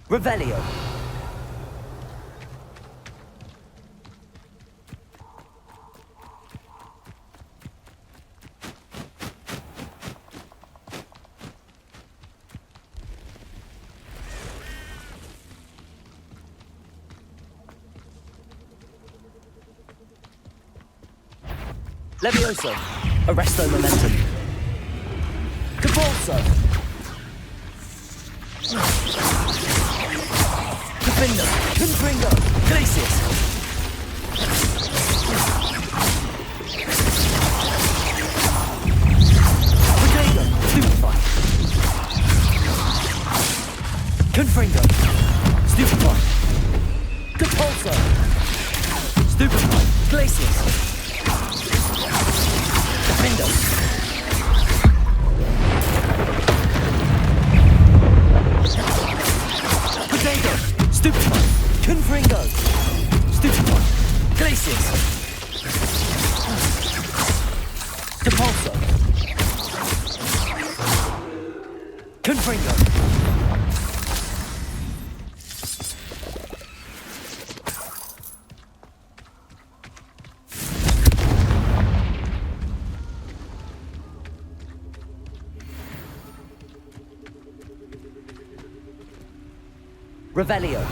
Revelio. Levioso. Arresto momentum. Cavalso. Defender. Confringo. Glacius. Potato. Stupefy. Confringo. Stupefy. Capulso. Stupefy. Glacius. Defender. Potato. Stupefy. Confringo. Stupefy. Glacius. Capulso. Confringo. Revelio.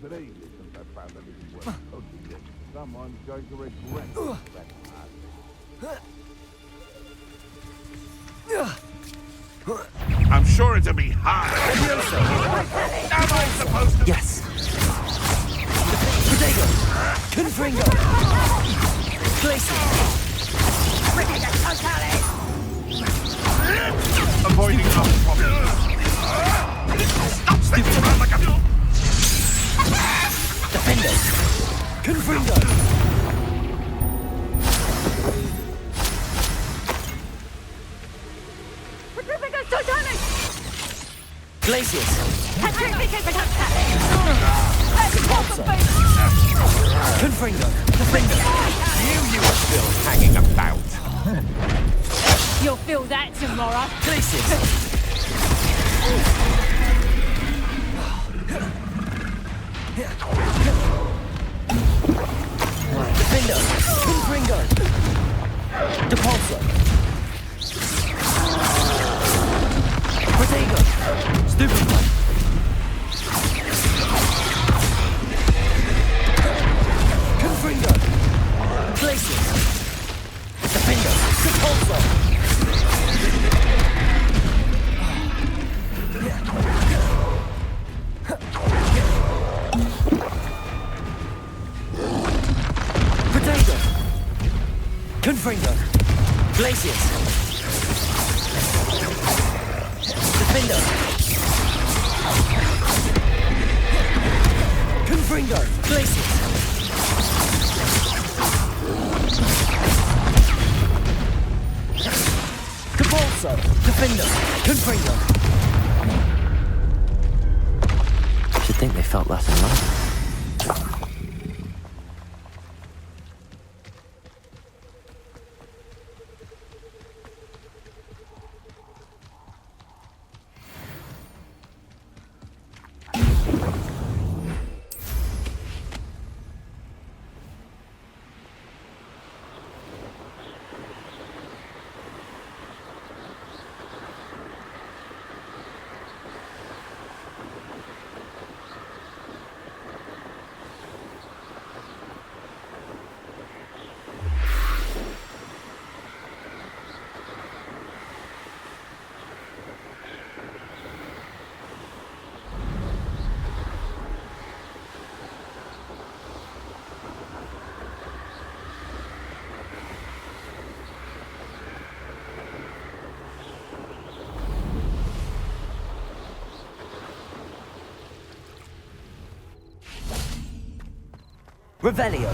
Today, since I found that it was coaching it, someone's going to regret that part. I'm sure it'll be hard. Am I supposed to? Yes. Potato. Confringo. Glacius. Avoiding our problems. Stop spinning around like a... Defender. Confringo. Glacius. Confringo. Defender. You were still hanging about. You'll feel that tomorrow. Glacius. Defender. Confringo. Depulso. Protego. Stupefy. Confringo. Glacius. Defender. Depulso. Potato. Confringo. Glacius. Defender. Confringo. Glacius. Capulso. Defender. Confringo. Should think they felt less in love. Revelio.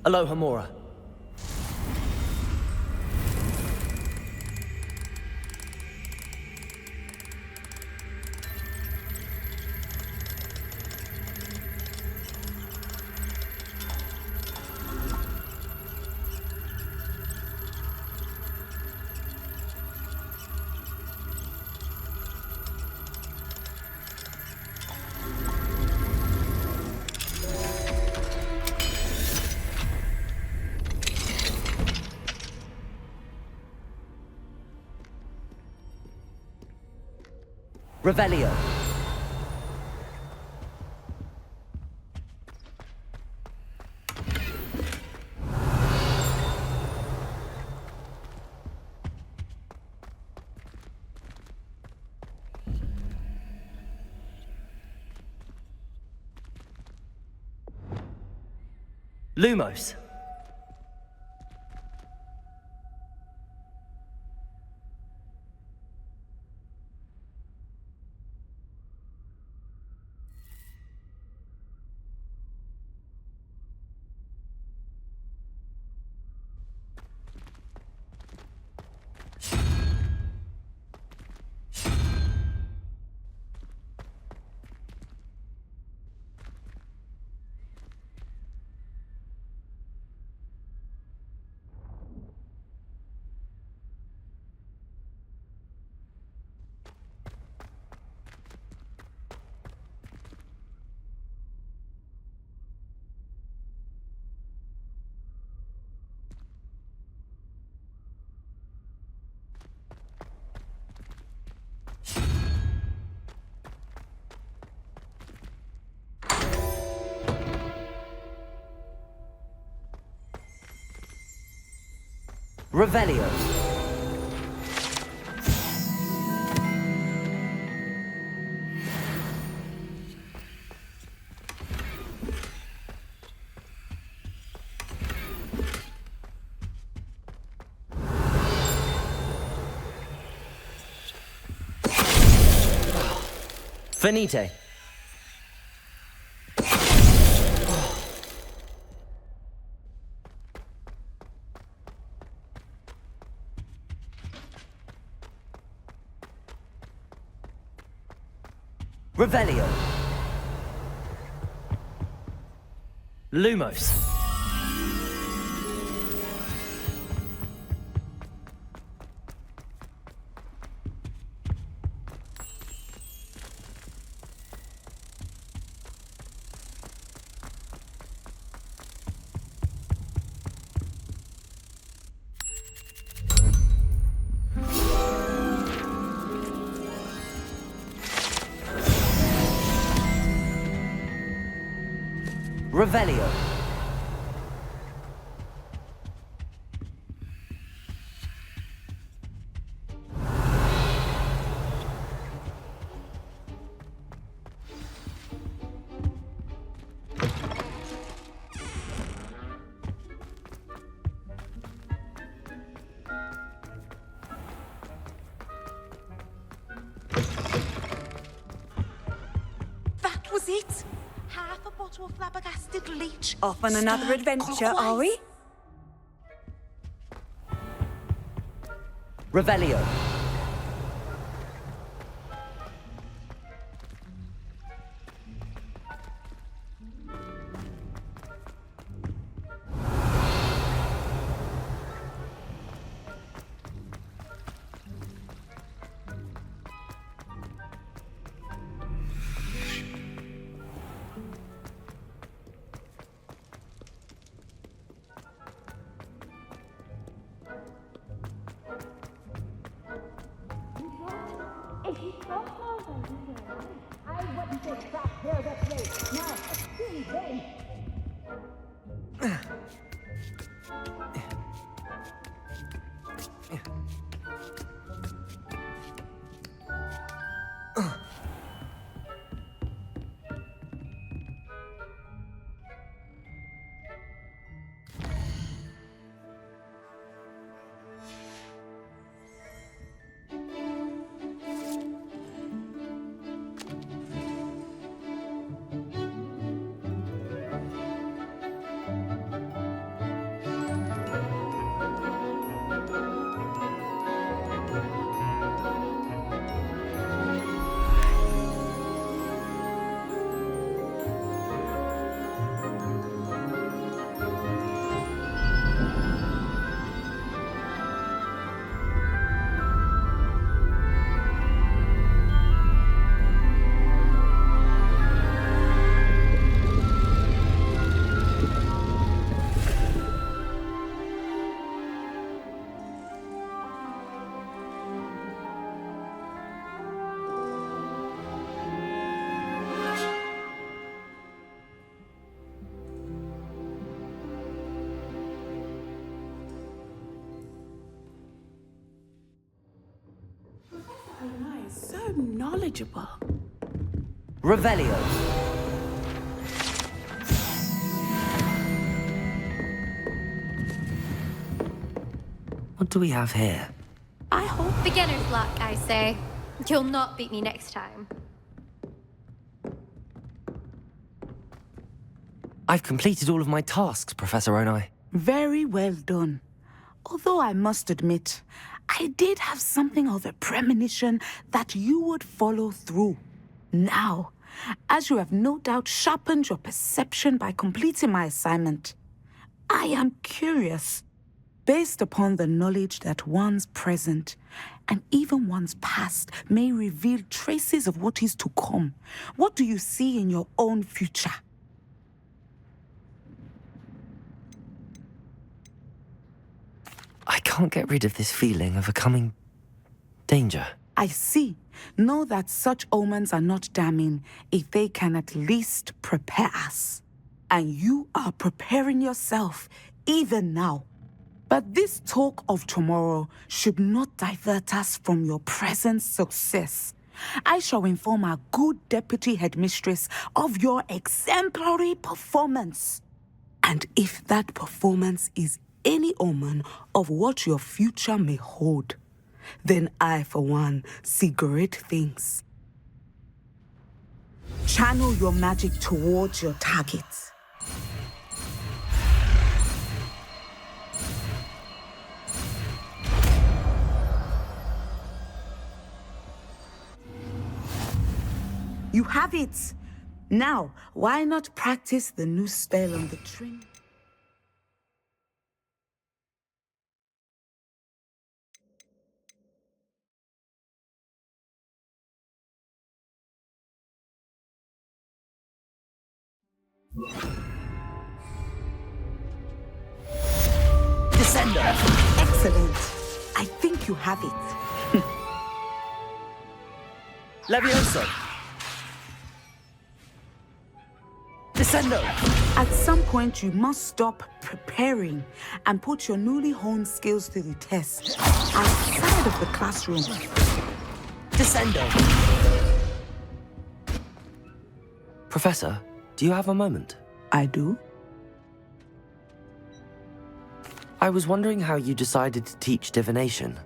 Aloha Mora. Revelio. Lumos. Revelio. Finite. Revelio. Lumos. Revelio. That was it. Half a bottle of flabbergasted leech. Off on another Stirred adventure, are clockwise. we? Revelio. knowledgeable. Revelio. What do we have here? I hope Beginner's luck, I say. You'll not beat me next time. I've completed all of my tasks, Professor Onai. very well done. Although I must admit, I did have something of a premonition that you would follow through. Now, as you have no doubt sharpened your perception by completing my assignment, I am curious. Based upon the knowledge that one's present and even one's past may reveal traces of what is to come, what do you see in your own future? I can't get rid of this feeling of a coming danger. I see. Know that such omens are not damning if they can at least prepare us. And you are preparing yourself even now. But this talk of tomorrow should not divert us from your present success. I shall inform our good deputy headmistress of your exemplary performance. And if that performance is any omen of what your future may hold, then I, for one, see great things. Channel your magic towards your targets. You have it! Now, why not practice the new spell on the train? Descender! Excellent. I think you have it. Levioso! Descendo! At some point, you must stop preparing and put your newly honed skills to the test outside of the classroom. Descendo! Professor, do you have a moment? I do? I was wondering how you decided to teach divination.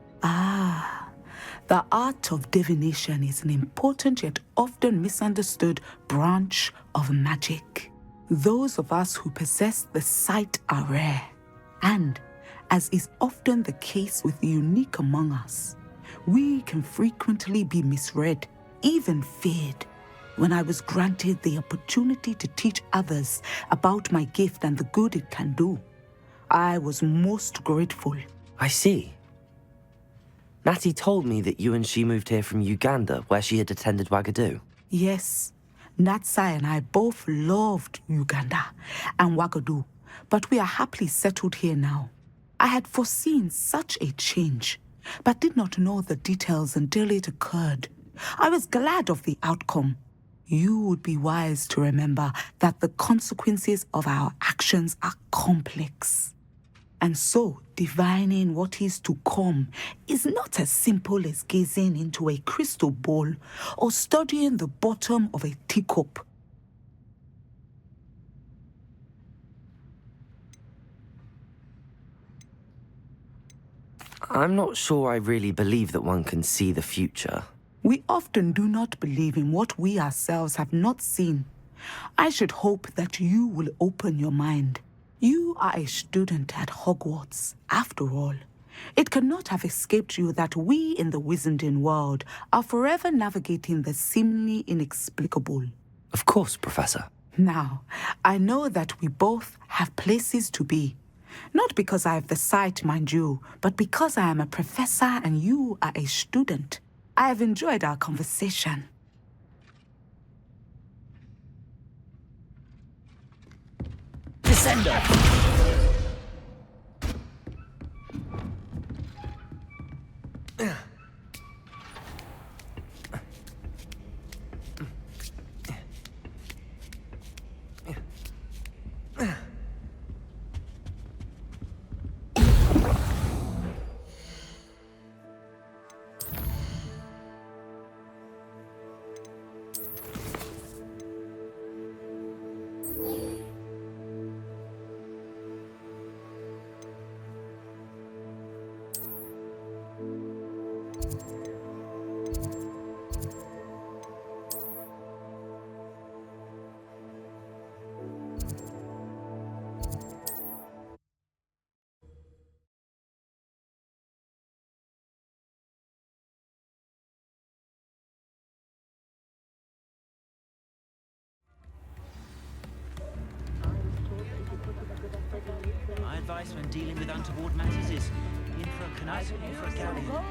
The art of divination is an important yet often misunderstood branch of magic. Those of us who possess the sight are rare, and, as is often the case with the unique among us, we can frequently be misread, even feared. When I was granted the opportunity to teach others about my gift and the good it can do, I was most grateful. I see. Natty told me that you and she moved here from Uganda, where she had attended Wagadu. Yes, Natsai and I both loved Uganda and Wagadu, but we are happily settled here now. I had foreseen such a change, but did not know the details until it occurred. I was glad of the outcome. You would be wise to remember that the consequences of our actions are complex. And so, divining what is to come is not as simple as gazing into a crystal ball or studying the bottom of a teacup. I'm not sure I really believe that one can see the future. We often do not believe in what we ourselves have not seen. I should hope that you will open your mind. You are a student at Hogwarts, after all. It cannot have escaped you that we in the Wizarding world are forever navigating the seemingly inexplicable. Of course, Professor. Now, I know that we both have places to be. Not because I have the sight, mind you, but because I am a professor and you are a student. I have enjoyed our conversation. Descender! advice when dealing with untoward matters is in for a knife or for a galleon.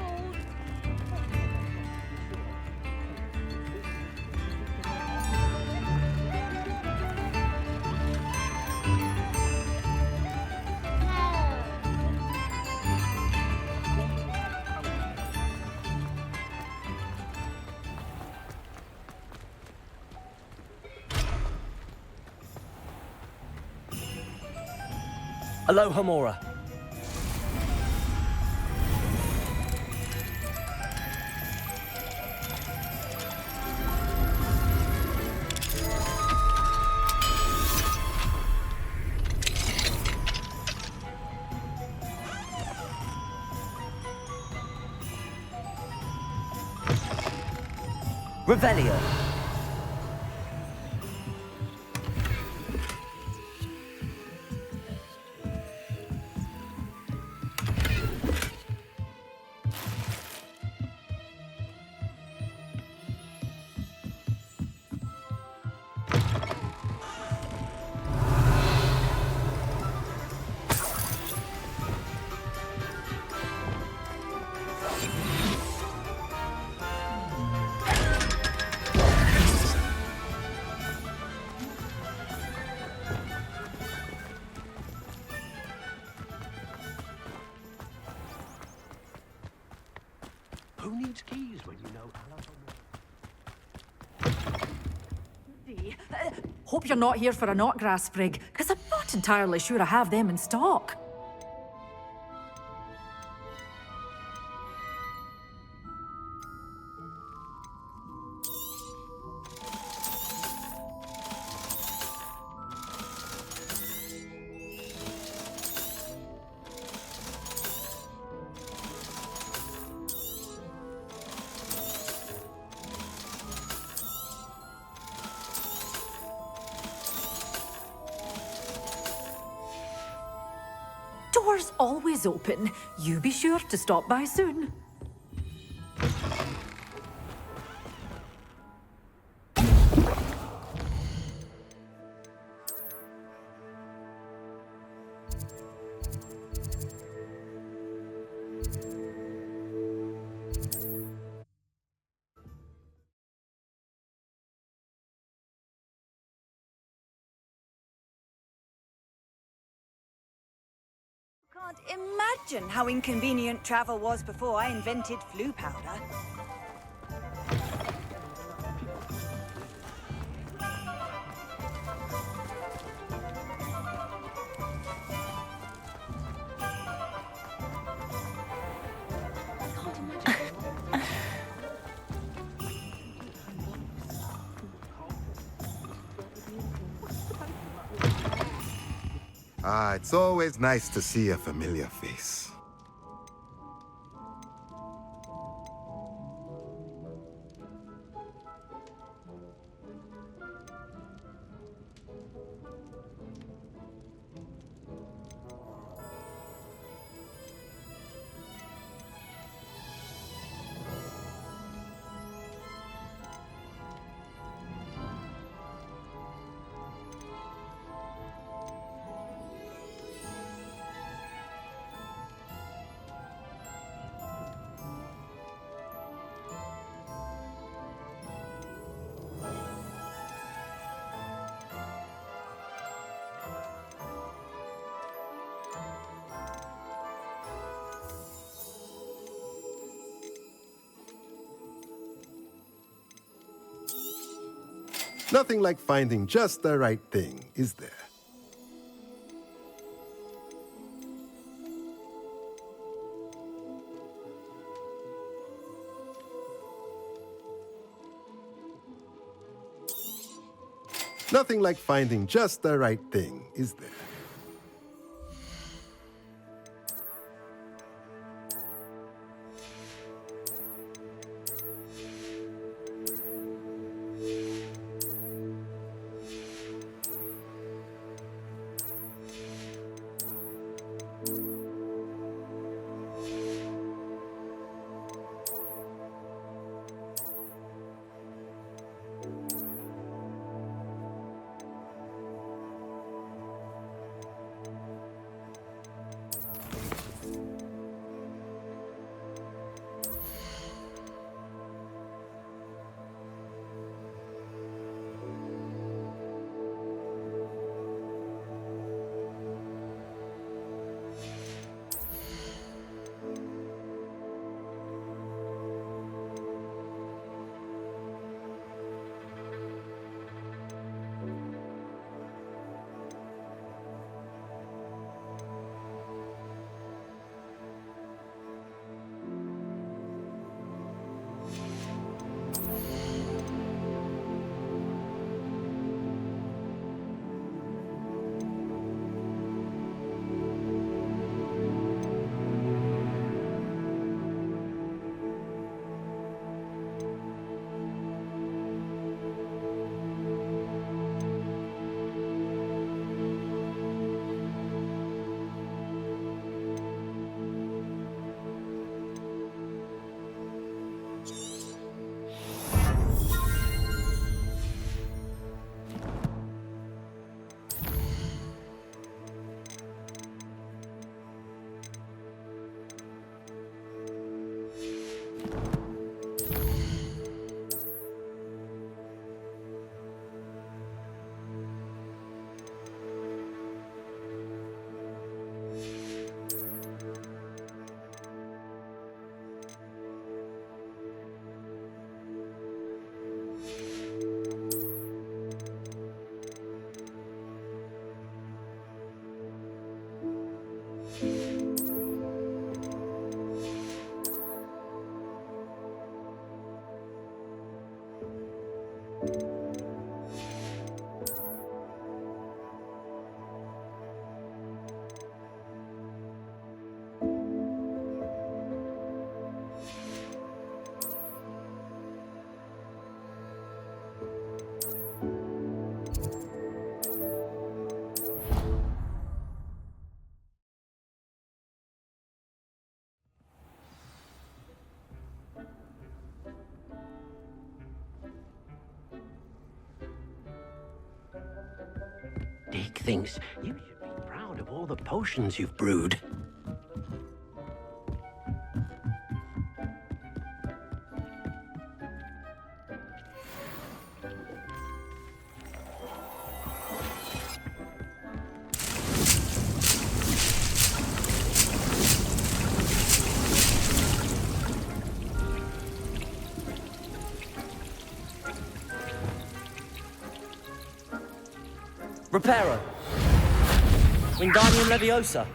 Aloha Mora. Revelio. Who needs keys when you know Hope you're not here for a knotgrass sprig, because I'm not entirely sure I have them in stock. Door's always open. You be sure to stop by soon. Can't imagine how inconvenient travel was before I invented flu powder. Ah, it's always nice to see a familiar face. Nothing like finding just the right thing, is there? Nothing like finding just the right thing, is there? thinks you should be proud of all the potions you've brewed. Reparo. Wingardium Leviosa.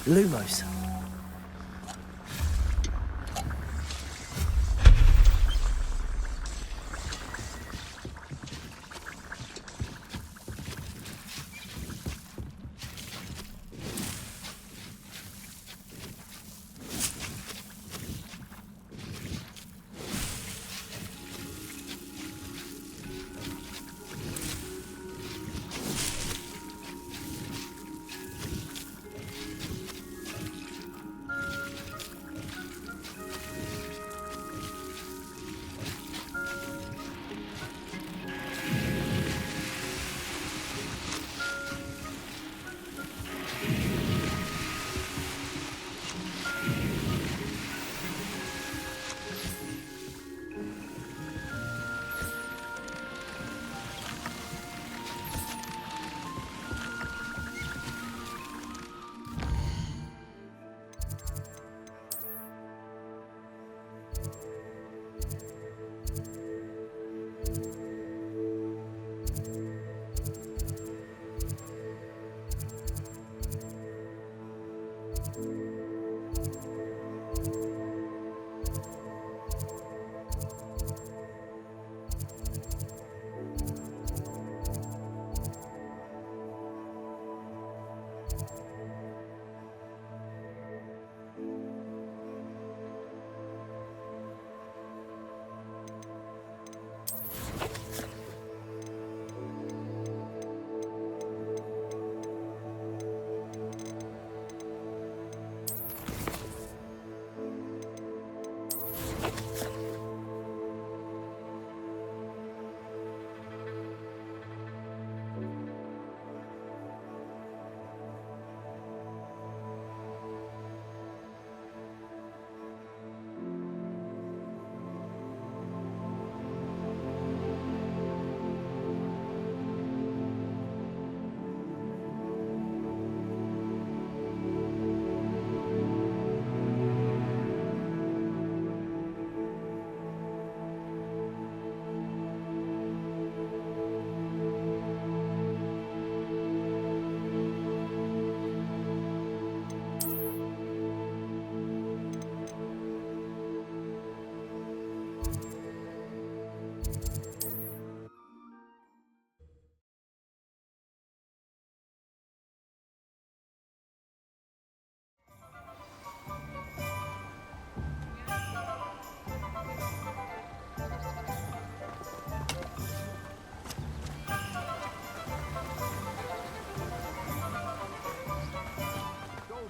Lumos.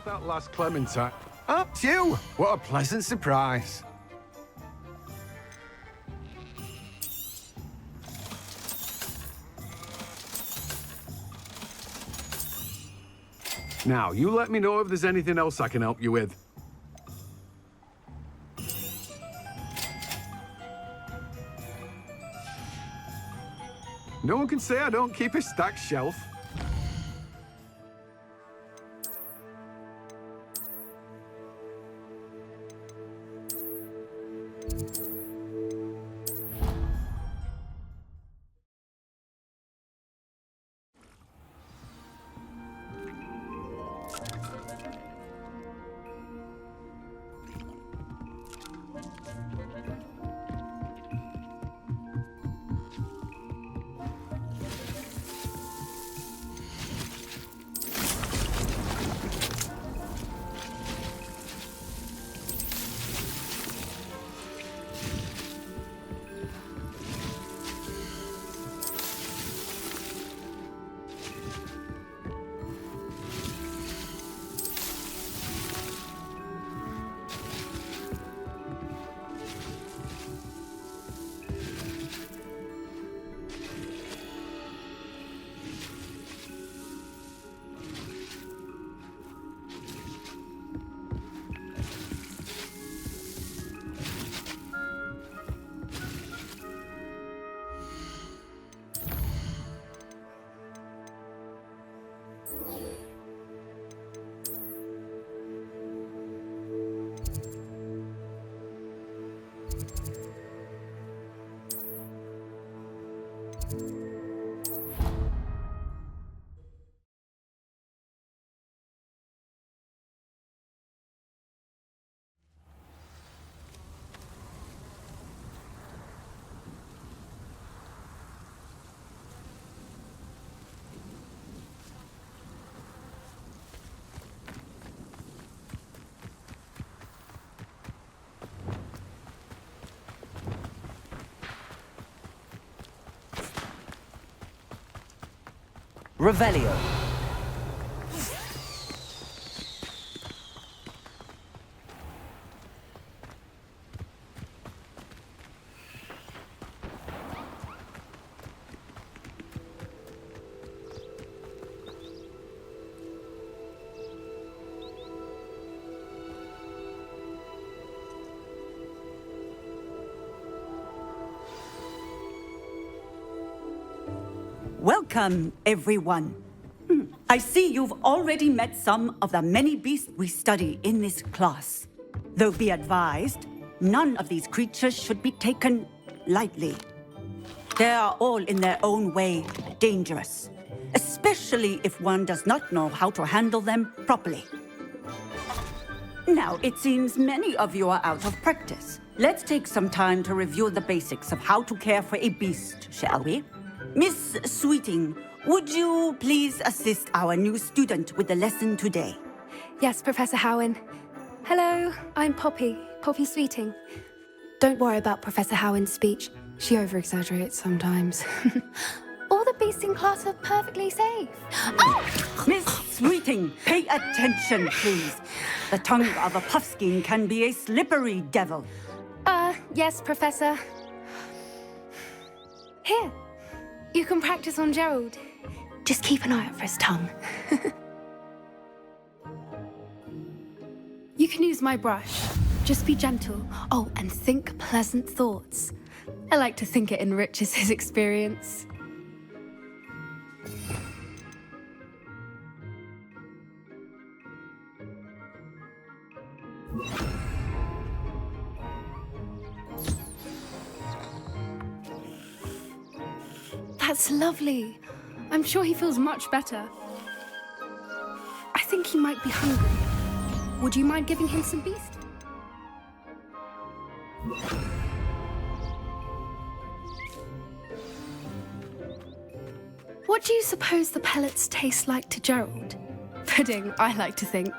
That last Clementine. Oh, it's you! What a pleasant surprise. Now, you let me know if there's anything else I can help you with. No one can say I don't keep a stacked shelf. Revelio. Welcome, everyone. I see you've already met some of the many beasts we study in this class. Though be advised, none of these creatures should be taken lightly. They are all in their own way dangerous, especially if one does not know how to handle them properly. Now, it seems many of you are out of practice. Let's take some time to review the basics of how to care for a beast, shall we? Miss Sweeting, would you please assist our new student with the lesson today? Yes, Professor Howen. Hello, I'm Poppy Sweeting. Don't worry about Professor Howen's speech. She over-exaggerates sometimes. All the beasts in class are perfectly safe. Oh! Miss Sweeting, pay attention, please. The tongue of a puffskein can be a slippery devil. Yes, Professor. Here, you can practice on Gerald. Just keep an eye out for his tongue. You can use my brush. Just be gentle. Oh, and think pleasant thoughts. I like to think it enriches his experience. That's lovely. I'm sure he feels much better. I think he might be hungry. Would you mind giving him some beast? What do you suppose the pellets taste like to Gerald? Pudding, I like to think.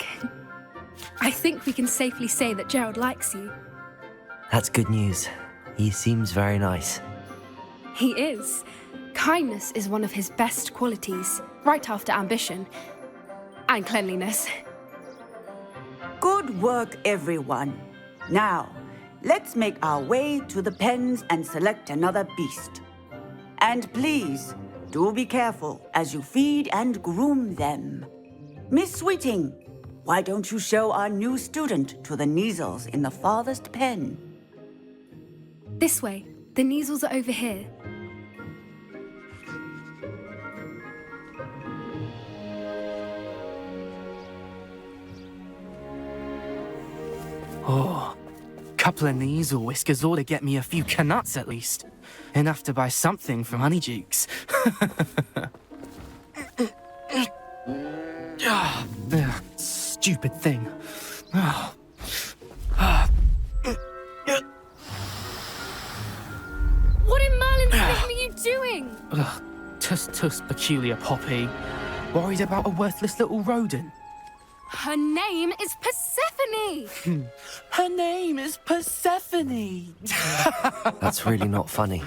I think we can safely say that Gerald likes you. That's good news. He seems very nice. He is. Kindness is one of his best qualities, right after ambition. And cleanliness. Good work, everyone. Now, let's make our way to the pens and select another beast. And please, do be careful as you feed and groom them. Miss Sweeting, why don't you show our new student to the Neasels in the farthest pen? This way. The Neasels are over here. Oh, couple of Neasel whiskers ought to get me a few canuts at least. Enough to buy something from Honeydukes. Stupid thing. What in Merlin's name are you doing? Tuss, peculiar Poppy. Worried about a worthless little rodent. Her name is Persephone! Her name is Persephone! That's really not funny.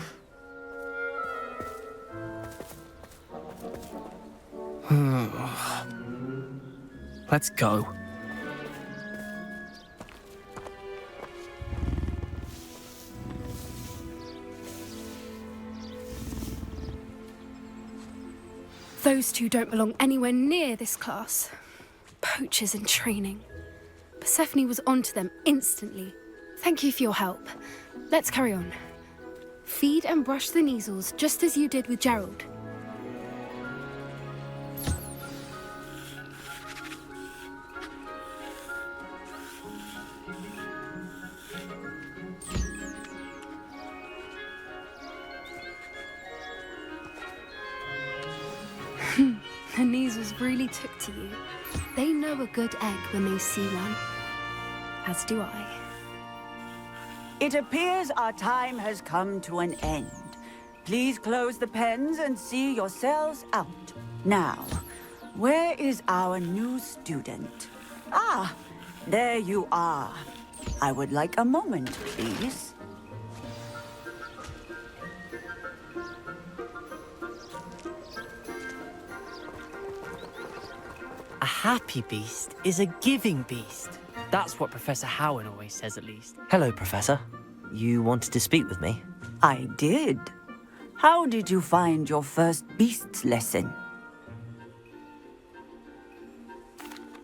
Let's go. Those two don't belong anywhere near this class. Poachers in training. Persephone was onto them instantly. Thank you for your help. Let's carry on. Feed and brush the Neasels just as you did with Gerald. The Neasels really took to you. They know a good egg when they see one. As do I. It appears our time has come to an end. Please close the pens and see yourselves out. Now, where is our new student? Ah, there you are. I would like a moment, please. happy beast is a giving beast. That's what Professor Howard always says, at least. Hello, Professor. You wanted to speak with me? I did. How did you find your first beasts lesson?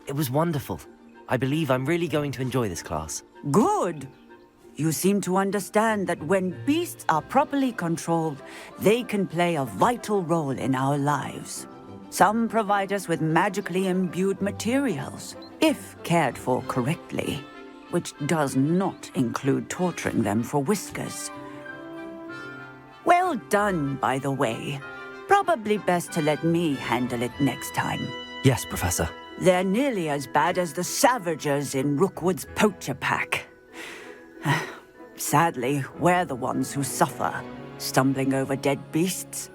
It was wonderful. I believe I'm really going to enjoy this class. Good. You seem to understand that when beasts are properly controlled, they can play a vital role in our lives. Some provide us with magically imbued materials, if cared for correctly, which does not include torturing them for whiskers. Well done, by the way. Probably best to let me handle it next time. Yes, Professor. They're nearly as bad as the Savagers in Rookwood's poacher pack. Sadly, we're the ones who suffer, stumbling over dead beasts.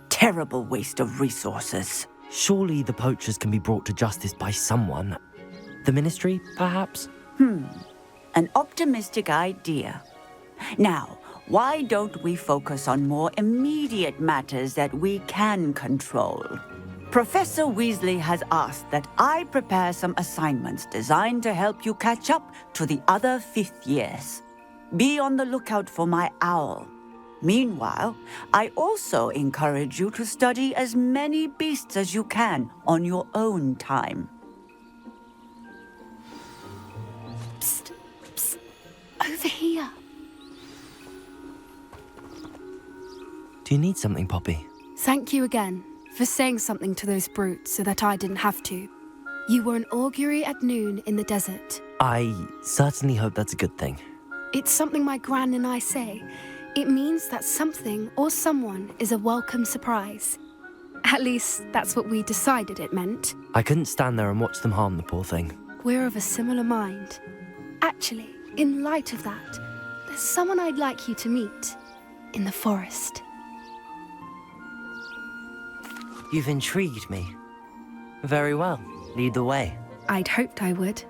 Terrible waste of resources. Surely the poachers can be brought to justice by someone. The Ministry, perhaps? An optimistic idea. Now, why don't we focus on more immediate matters that we can control? Professor Weasley has asked that I prepare some assignments designed to help you catch up to the other fifth years. Be on the lookout for my owl. Meanwhile, I also encourage you to study as many beasts as you can on your own time. Psst, psst, over here. Do you need something, Poppy? Thank you again for saying something to those brutes so that I didn't have to. You were an augury at noon in the desert. I certainly hope that's a good thing. It's something my gran and I say. It means that something or someone is a welcome surprise. At least, that's what we decided it meant. I couldn't stand there and watch them harm the poor thing. We're of a similar mind. Actually, in light of that, there's someone I'd like you to meet. In the forest. You've intrigued me. Very well. Lead the way. I'd hoped I would.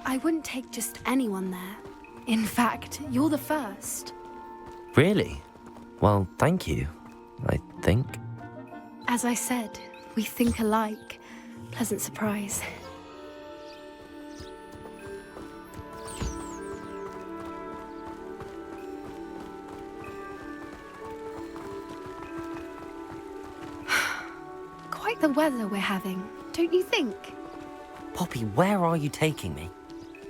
I wouldn't take just anyone there. In fact, you're the first. Really? Well, thank you, I think. As I said, we think alike. Pleasant surprise. Quite the weather we're having, don't you think? Poppy, where are you taking me?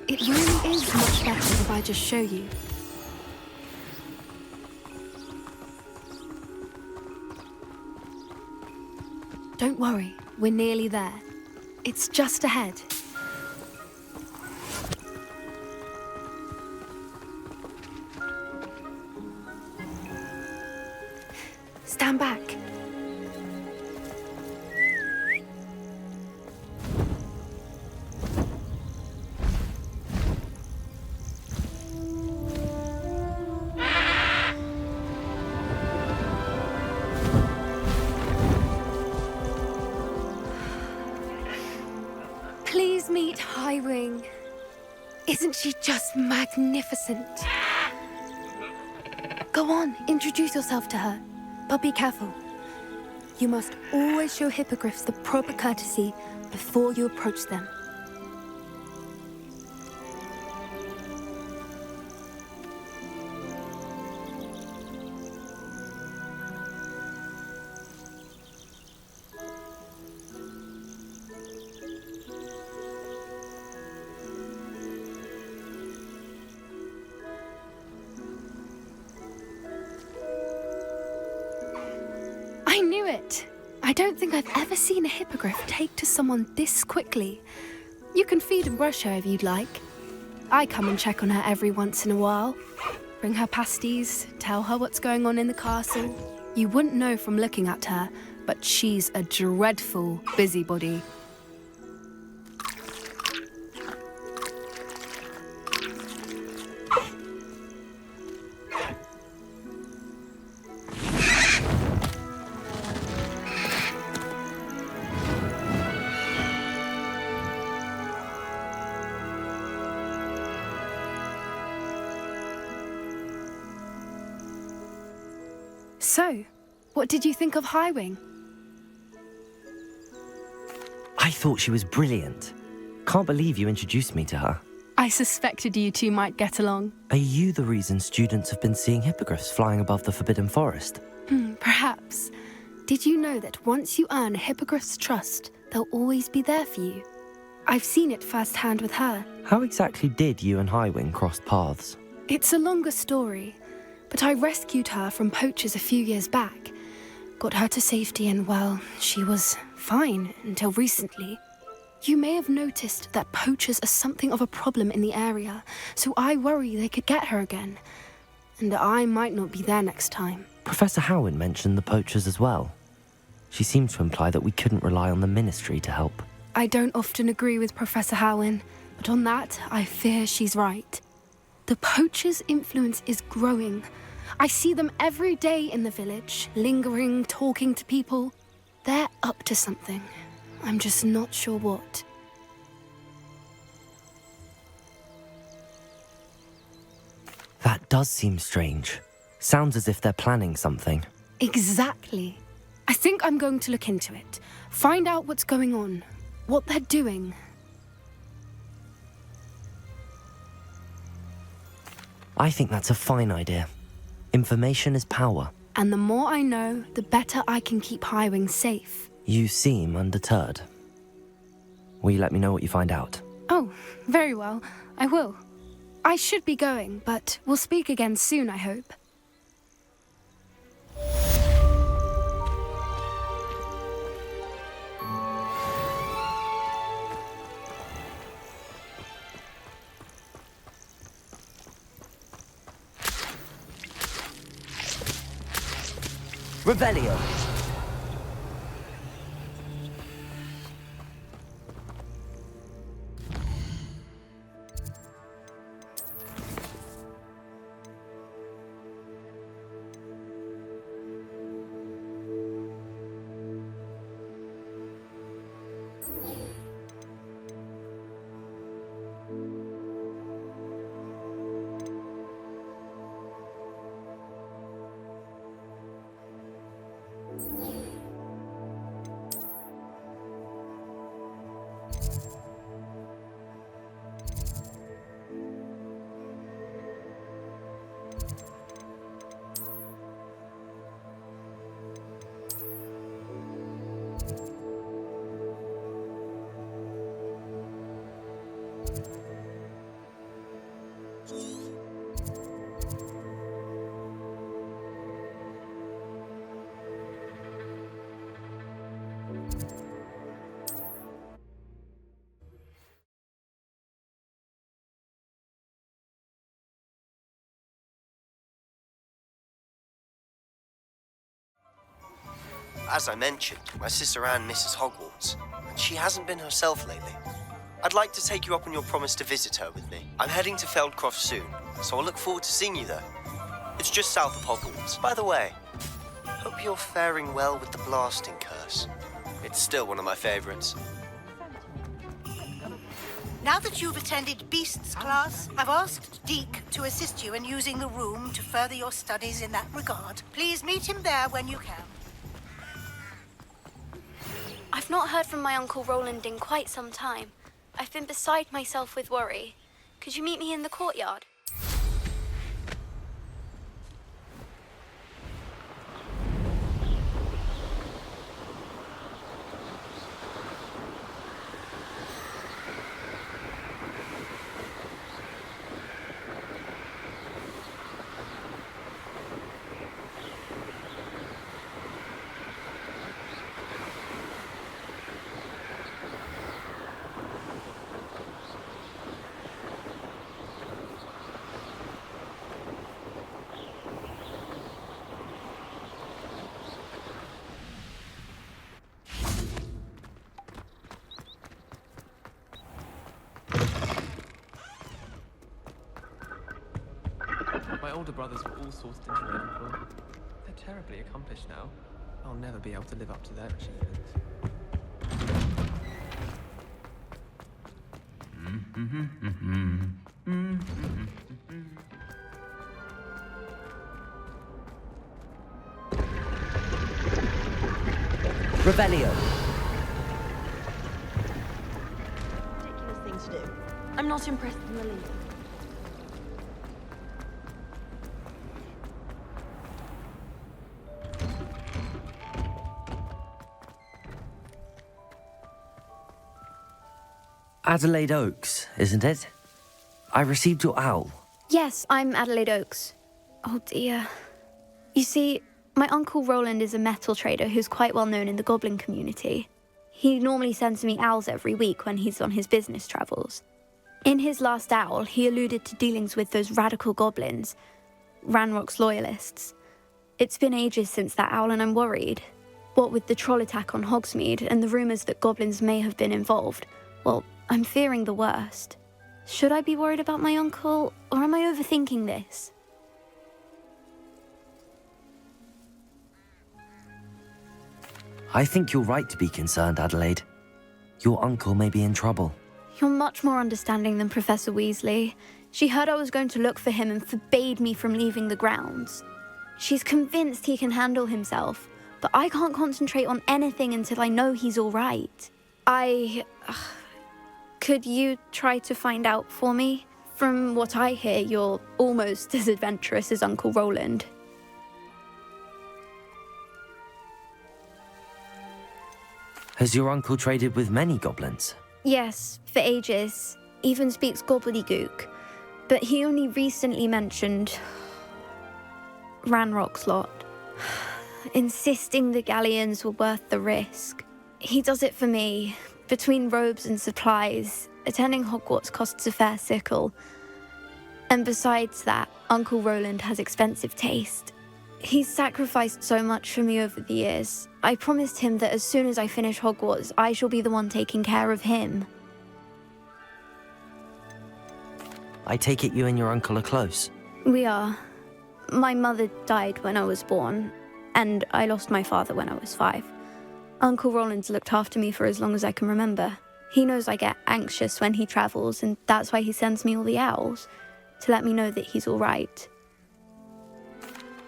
It really is much better if I just show you. Don't worry, we're nearly there. It's just ahead. Stand back. Please meet Highwing. Isn't she just magnificent? Go on, introduce yourself to her. But be careful. You must always show hippogriffs the proper courtesy before you approach them. I knew it! I don't think I've ever seen a hippogriff take to someone this quickly. You can feed and brush her if you'd like. I come and check on her every once in a while. Bring her pasties, tell her what's going on in the castle. You wouldn't know from looking at her, but she's a dreadful busybody. So, What did you think of Highwing? I thought she was brilliant. Can't believe you introduced me to her. I suspected you two might get along. Are you the reason students have been seeing hippogriffs flying above the Forbidden Forest? Perhaps. Did you know that once you earn a hippogriff's trust, they'll always be there for you? I've seen it firsthand with her. How exactly did you and Highwing cross paths? It's a longer story, but I rescued her from poachers a few years back. Got her to safety and, well, she was fine until recently. You may have noticed that poachers are something of a problem in the area, so I worry they could get her again. And I might not be there next time. Professor Howin mentioned the poachers as well. She seemed to imply that we couldn't rely on the Ministry to help. I don't often agree with Professor Howin, but on that, I fear she's right. The poachers' influence is growing. I see them every day in the village, lingering, talking to people. They're up to something. I'm just not sure what. That does seem strange. Sounds as if they're planning something. Exactly. I think I'm going to look into it. Find out what's going on, what they're doing. I think that's a fine idea. Information is power. And the more I know, the better I can keep Highwing safe. You seem undeterred. Will you let me know what you find out? Oh, very well. I will. I should be going, but we'll speak again soon, I hope. Revelio! As I mentioned, my sister Anne misses Hogwarts, and she hasn't been herself lately. I'd like to take you up on your promise to visit her with me. I'm heading to Feldcroft soon, so I'll look forward to seeing you there. It's just south of Hogwarts. By the way, hope you're faring well with the blasting curse. It's still one of my favorites. Now that you've attended Beasts class, I've asked Deke to assist you in using the room to further your studies in that regard. Please meet him there when you can. I've not heard from my Uncle Roland in quite some time. I've been beside myself with worry. Could you meet me in the courtyard? My older brothers were all sorted into my uncle. They're terribly accomplished now. I'll never be able to live up to their achievements. Revelio. Ridiculous thing to do. I'm not impressed in the least. Adelaide Oaks, isn't it? I received your owl. Yes, I'm Adelaide Oaks. Oh dear. You see, my Uncle Roland is a metal trader who's quite well known in the goblin community. He normally sends me owls every week when he's on his business travels. In his last owl, he alluded to dealings with those radical goblins, Ranrock's loyalists. It's been ages since that owl and I'm worried. What with the troll attack on Hogsmeade and the rumours that goblins may have been involved, well, I'm fearing the worst. Should I be worried about my uncle, or am I overthinking this? I think you're right to be concerned, Adelaide. Your uncle may be in trouble. You're much more understanding than Professor Weasley. She heard I was going to look for him and forbade me from leaving the grounds. She's convinced he can handle himself, but I can't concentrate on anything until I know he's all right. Could you try to find out for me? From what I hear, you're almost as adventurous as Uncle Roland. Has your uncle traded with many goblins? Yes, for ages. Even speaks gobbledygook. But he only recently mentioned Ranrock's lot, insisting the galleons were worth the risk. He does it for me. Between robes and supplies, attending Hogwarts costs a fair sickle. And besides that, Uncle Roland has expensive taste. He's sacrificed so much for me over the years. I promised him that as soon as I finish Hogwarts, I shall be the one taking care of him. I take it you and your uncle are close. We are. My mother died when I was born, and I lost my father when I was 5. Uncle Roland's looked after me for as long as I can remember. He knows I get anxious when he travels, and that's why he sends me all the owls, to let me know that he's all right.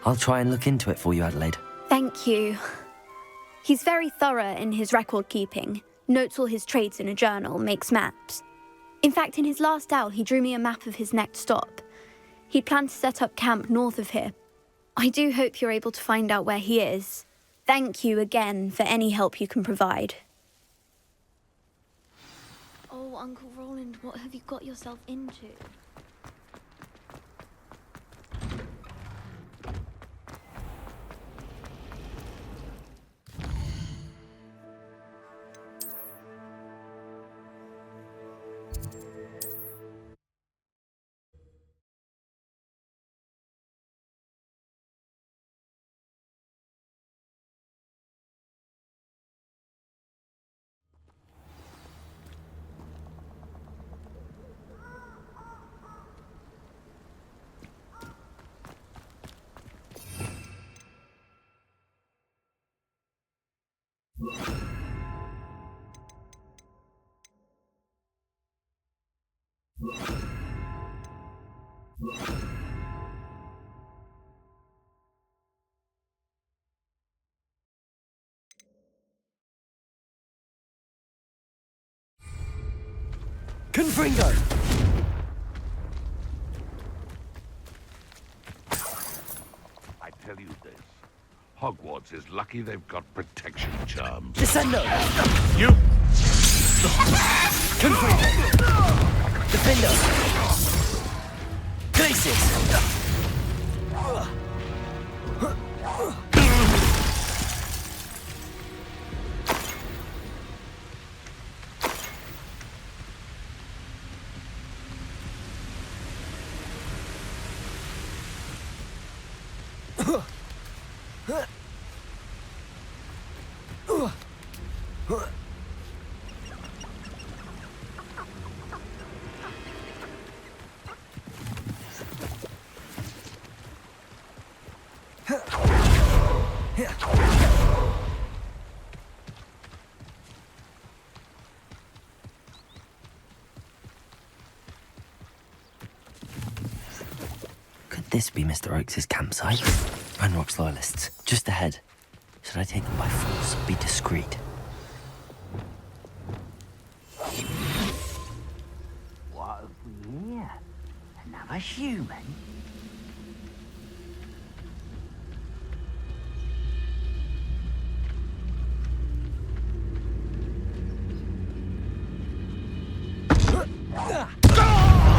I'll try and look into it for you, Adelaide. Thank you. He's very thorough in his record keeping, notes all his trades in a journal, makes maps. In fact, in his last owl, he drew me a map of his next stop. He planned to set up camp north of here. I do hope you're able to find out where he is. Thank you again for any help you can provide. Oh, Uncle Roland, what have you got yourself into? Confringo! I tell you this. Hogwarts is lucky they've got protection charms. Descendo! You! Confringo! Defendo! Glacis! Could this be Mr. Oakes' campsite? Ranrock's loyalists, just ahead. Should I take them by force or be discreet? What have we here? Another human?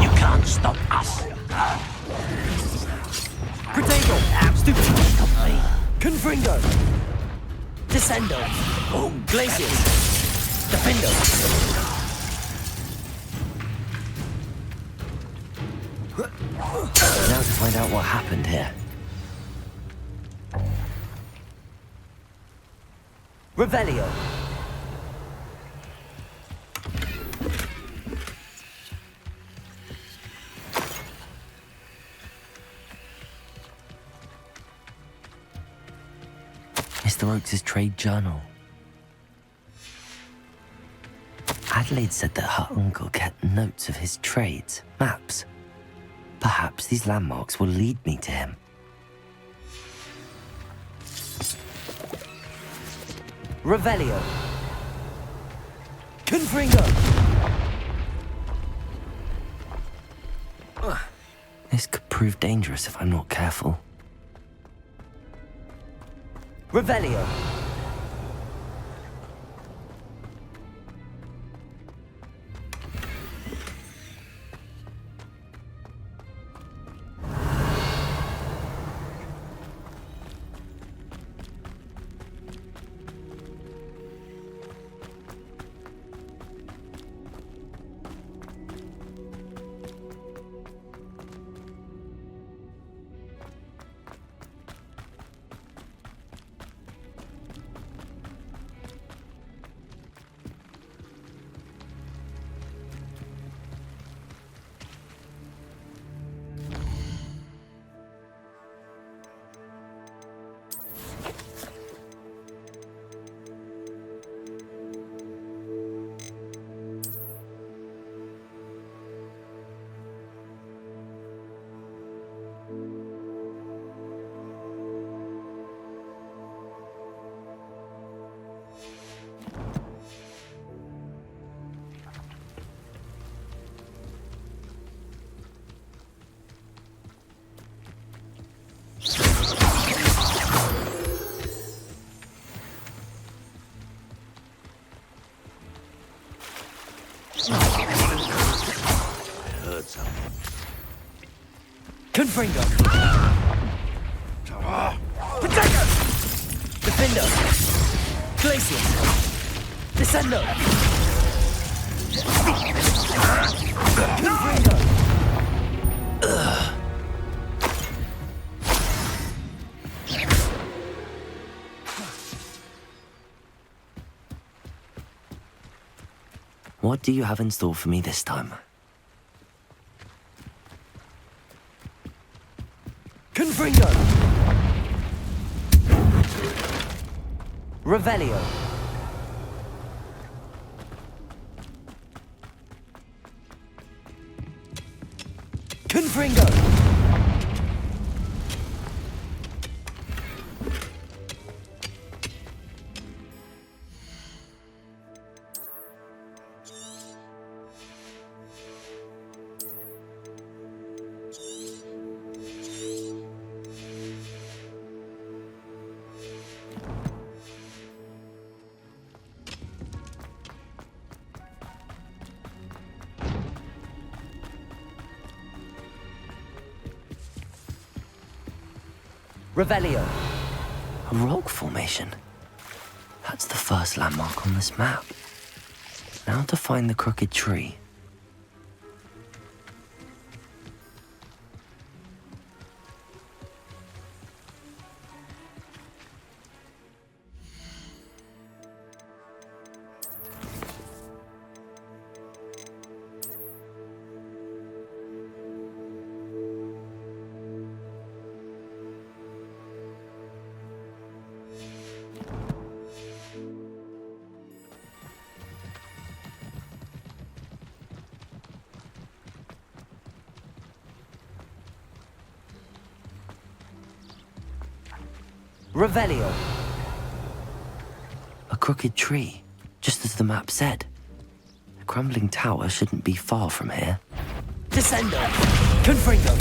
You can't stop us. Protego! Stupid! Confringo! Descendo! Boom! Glaciers! Defendo! Now to find out what happened here. Revelio! Mr. Oakes' trade journal. Adelaide said that her uncle kept notes of his trades, maps. Perhaps these landmarks will lead me to him. Revelio. Confringo. This could prove dangerous if I'm not careful. Revelio. Confringo! Protego! Defendo! Glacier! Descendo! Confringo! What do you have in store for me this time? Confringo! Revelio! Confringo! Revelio. A rock formation. That's the first landmark on this map. Now to find the crooked tree. Revelio. A crooked tree, just as the map said. The crumbling tower shouldn't be far from here. Descendo! Confringo!